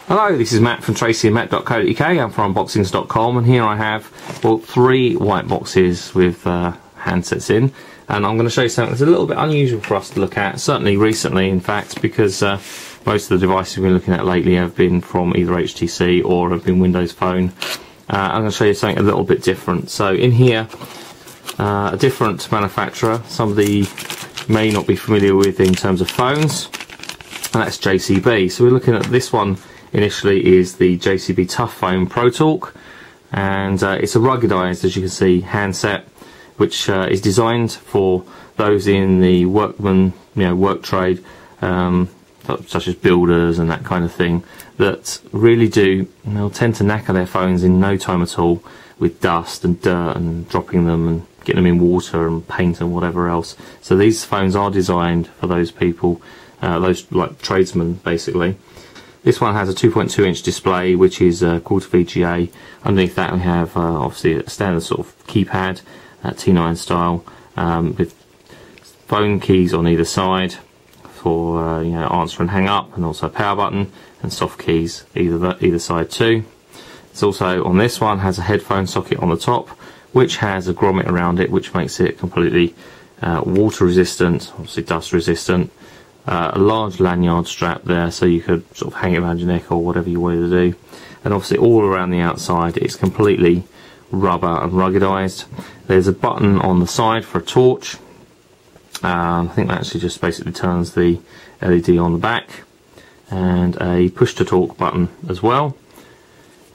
Hello, this is Matt from tracyandmatt.co.uk. I'm from unboxings.com, and here I have, well, 3 white boxes with handsets in, and I'm going to show you something that's a little bit unusual for us to look at, certainly recently in fact, because most of the devices we've been looking at lately have been from either HTC or have been Windows Phone. I'm going to show you something a little bit different. So in here, a different manufacturer, somebody you may not be familiar with in terms of phones, and that's JCB. So we're looking at this one. Initially is the JCB Toughphone Pro Talk, and it's a ruggedized, as you can see, handset which is designed for those in the workman, work trade, such as builders and that kind of thing, that really do, they'll tend to knacker their phones in no time at all with dust and dirt and dropping them and getting them in water and paint and whatever else. So these phones are designed for those people, those like tradesmen basically. This one has a 2.2 inch display, which is quarter VGA. Underneath that we have obviously a standard sort of keypad, T9 style, with phone keys on either side for answer and hang up, and also a power button and soft keys either side too. It's also, on this one, has a headphone socket on the top, which has a grommet around it, which makes it completely water resistant, obviously dust resistant. A large lanyard strap there, so you could sort of hang it around your neck or whatever you wanted to do. And obviously all around the outside it's completely rubber and ruggedized. There's a button on the side for a torch. I think that actually just basically turns the LED on the back, and a push to talk button as well.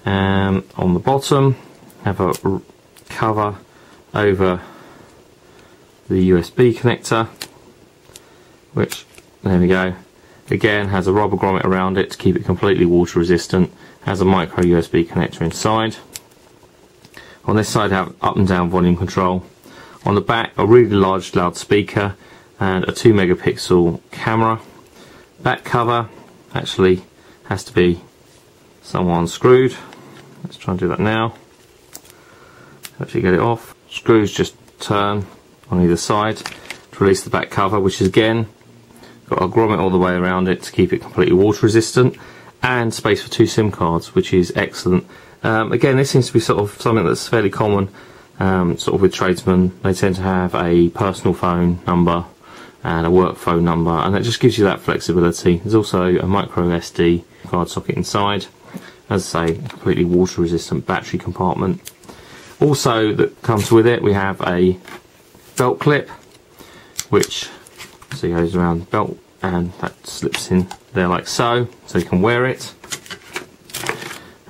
On the bottom have a cover over the USB connector, which, there we go, again has a rubber grommet around it to keep it completely water resistant. Has a micro USB connector inside. On this side have up and down volume control. On the back a really large loudspeaker and a 2 megapixel camera. Back cover actually has to be somewhat unscrewed. Let's try and do that now. Actually get it off. Screws just turn on either side to release the back cover, which is again got a grommet all the way around it to keep it completely water resistant, and space for 2 SIM cards, which is excellent. Again, this seems to be sort of something that's fairly common, sort of with tradesmen. They tend to have a personal phone number and a work phone number, and that just gives you that flexibility. There's also a micro SD card socket inside, as I say, completely water resistant battery compartment. Also, that comes with it, we have a belt clip, which goes around the belt and that slips in there like so you can wear it.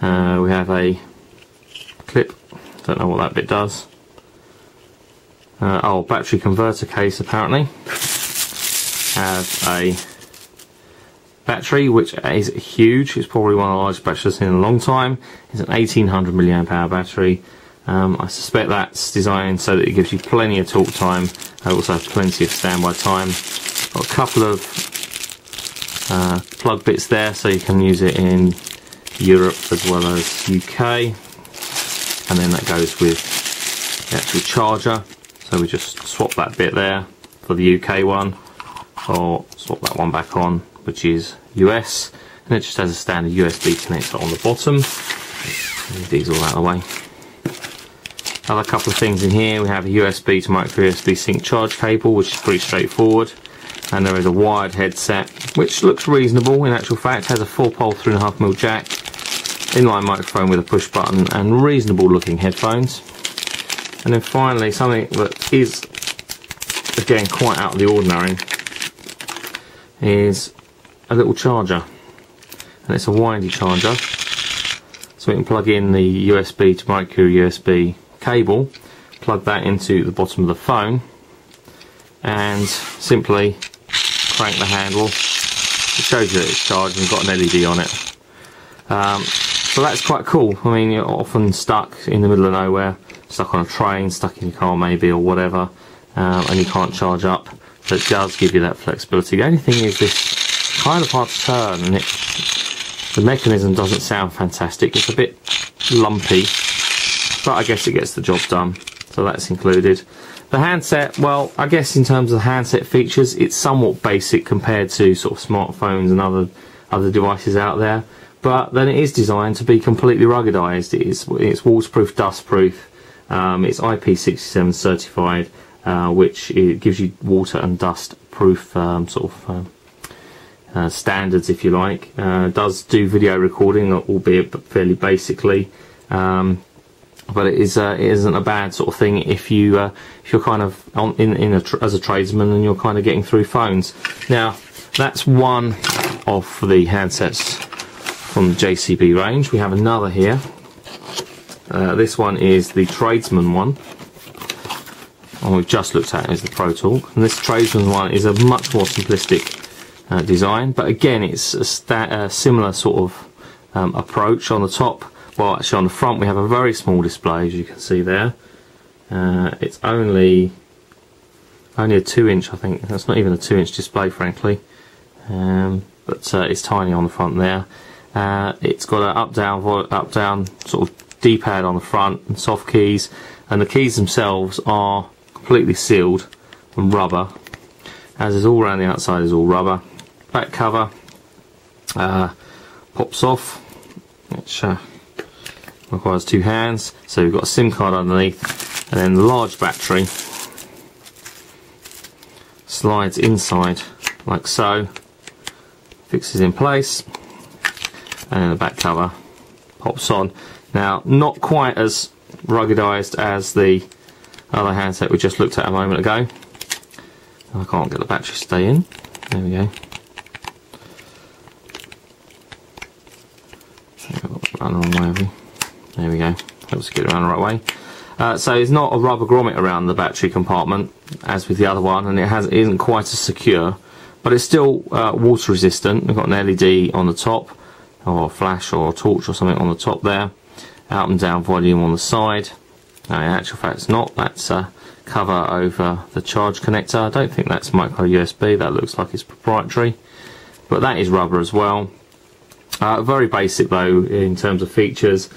We have a clip, don't know what that bit does. Battery converter case apparently. Has a battery which is huge, it's probably one of the largest batteries I've seen in a long time. It's an 1800 mAh battery. I suspect that's designed so that it gives you plenty of talk time, also plenty of standby time. Got a couple of plug bits there, so you can use it in Europe as well as UK, and then that goes with the actual charger. So we just swap that bit there for the UK one, or swap that one back on, which is US, and it just has a standard USB connector on the bottom. Move these all out of the way. Another couple of things in here, we have a USB to micro USB sync charge cable, which is pretty straightforward, and there is a wired headset which looks reasonable in actual fact. Has a 4-pole 3.5mm jack, inline microphone with a push button, and reasonable looking headphones. And then finally, something that is again quite out of the ordinary is a little charger, and it's a windy charger, so we can plug in the USB to micro USB cable, plug that into the bottom of the phone, and simply crank the handle. It shows you that it's charged and got an LED on it. So that's quite cool. I mean, you're often stuck in the middle of nowhere, stuck on a train, stuck in your car maybe or whatever, and you can't charge up. So it does give you that flexibility. The only thing is this kind of hard to turn, and the mechanism doesn't sound fantastic. It's a bit lumpy, but I guess it gets the job done, so that's included. The handset, well, I guess in terms of the handset features, it's somewhat basic compared to sort of smartphones and other devices out there, but then it is designed to be completely ruggedized. It's waterproof, dustproof, it's IP67 certified, which it gives you water and dust proof standards, if you like. Does do video recording, albeit fairly basically, but it isn't a bad sort of thing if you're kind of as a tradesman and you're kind of getting through phones. Now that's one of the handsets from the JCB range. We have another here. This one is the tradesman one. And we've just looked at is the Pro Talk, and this tradesman one is a much more simplistic design, but again it's a similar sort of approach. On the top, well actually on the front, we have a very small display, as you can see there. It's only a 2-inch, I think. That's not even a 2-inch display, frankly, but it's tiny on the front there. It's got an up down sort of D-pad on the front and soft keys, and the keys themselves are completely sealed from rubber, as is all around the outside is all rubber. Back cover pops off, which requires 2 hands, so we've got a SIM card underneath, and then the large battery slides inside like so, fixes in place, and then the back cover pops on. Now, not quite as ruggedized as the other handset we just looked at a moment ago. I can't get the battery to stay in. There we go. Run the wrong way. There we go. Helps to get around the right way. So it's not a rubber grommet around the battery compartment as with the other one, and it isn't quite as secure, but it's still water resistant. We've got an LED on the top, or a flash or a torch or something on the top there. Up and down volume on the side. No, in actual fact it's not. That's a cover over the charge connector. I don't think that's micro USB. That looks like it's proprietary, but that is rubber as well. Very basic though in terms of features.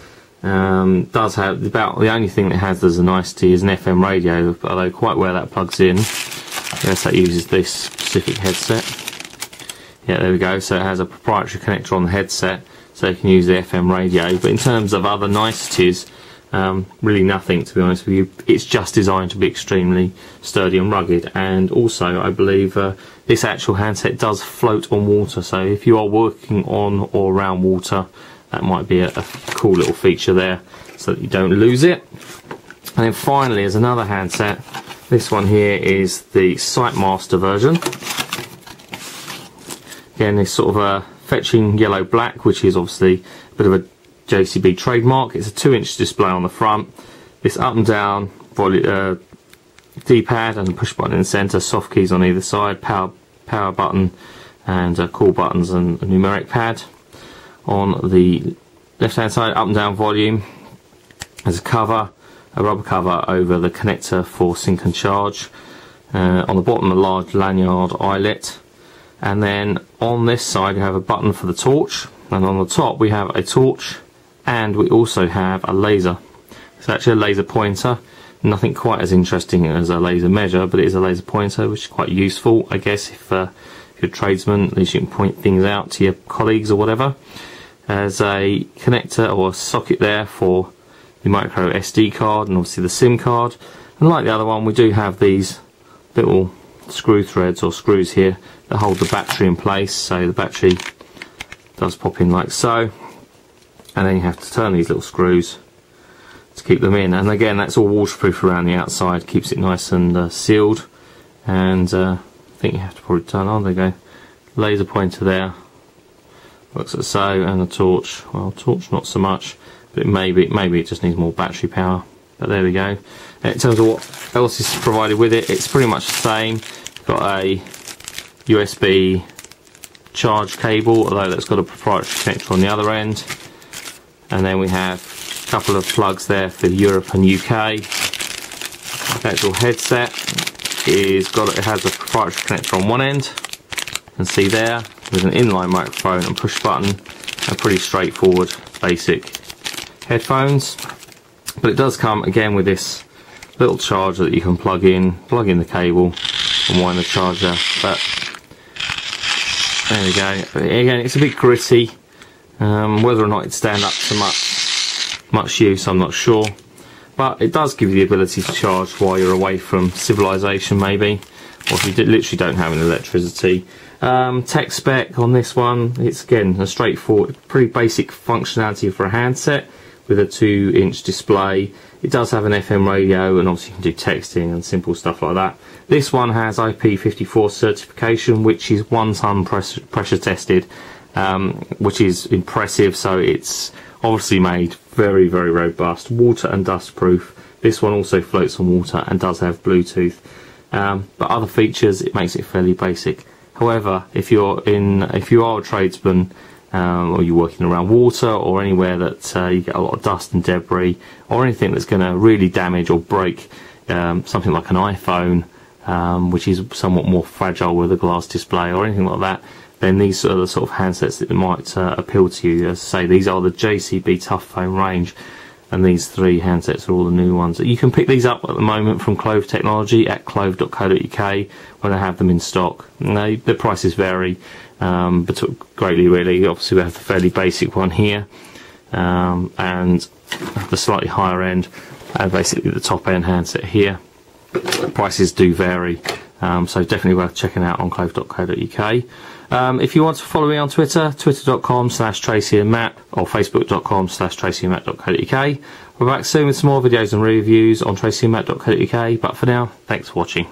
Does have about the only thing that has as a nicety is an FM radio, although quite where that plugs in, I guess that uses this specific headset. Yeah, there we go. So it has a proprietary connector on the headset, so you can use the FM radio. But in terms of other niceties, really nothing, to be honest with you. It's just designed to be extremely sturdy and rugged, and also I believe this actual handset does float on water, so if you are working on or around water, that might be a cool little feature there, so that you don't lose it. And then finally, as another handset, this one here is the Sightmaster version. Again, this sort of a fetching yellow black, which is obviously a bit of a JCB trademark. It's a 2-inch display on the front. This up and down D-pad and a push button in the centre, soft keys on either side, power button and call buttons and a numeric pad. On the left hand side, up and down volume. There's a cover, a rubber cover over the connector for sync and charge. On the bottom, a large lanyard eyelet. And then on this side, you have a button for the torch. And on the top, we have a torch, and we also have a laser. It's actually a laser pointer. Nothing quite as interesting as a laser measure, but it is a laser pointer, which is quite useful, I guess, if you're a tradesman. At least you can point things out to your colleagues or whatever. There's a connector or a socket there for the micro SD card and obviously the SIM card. And like the other one, we do have these little screw threads or screws here that hold the battery in place, so the battery does pop in like so, and then you have to turn these little screws to keep them in. And again, that's all waterproof around the outside, keeps it nice and sealed. And I think you have to probably turn on. There you go, laser pointer there, works like so, and the torch. Well, torch not so much, but maybe it just needs more battery power. But there we go. In terms of what else is provided with it, it's pretty much the same. Got a USB charge cable, although that's got a proprietary connector on the other end. And then we have a couple of plugs there for Europe and UK. The actual headset it has a proprietary connector on one end. You can see there, with an inline microphone and push button, and pretty straightforward basic headphones. But it does come again with this little charger that you can plug in the cable and wind the charger. But there we go. Again, it's a bit gritty. Whether or not it'd stand up to much use, I'm not sure, but it does give you the ability to charge while you're away from civilization, maybe, or if you literally don't have any electricity. Tech spec on this one, it's again a straightforward, pretty basic functionality for a handset with a 2-inch display. It does have an FM radio, and obviously you can do texting and simple stuff like that. This one has IP54 certification, which is 1 ton pressure tested, which is impressive. So it's obviously made very, very robust, water and dust proof. This one also floats on water and does have Bluetooth, but other features, it makes it fairly basic. However, if you are a tradesman, or you're working around water or anywhere that you get a lot of dust and debris, or anything that's going to really damage or break something like an iPhone, which is somewhat more fragile with a glass display or anything like that, then these are the sort of handsets that might appeal to you. As I say, these are the JCB Toughphone range, and these 3 handsets are all the new ones. You can pick these up at the moment from Clove Technology at clove.co.uk when they have them in stock. The prices vary, but greatly really. Obviously we have the fairly basic one here, and the slightly higher end, and basically the top end handset here. Prices do vary, so definitely worth checking out on clove.co.uk. If you want to follow me on Twitter, twitter.com/TracyandMatt or facebook.com/TracyandMatt.co.uk. We're back soon with some more videos and reviews on TracyandMatt.co.uk, but for now, thanks for watching.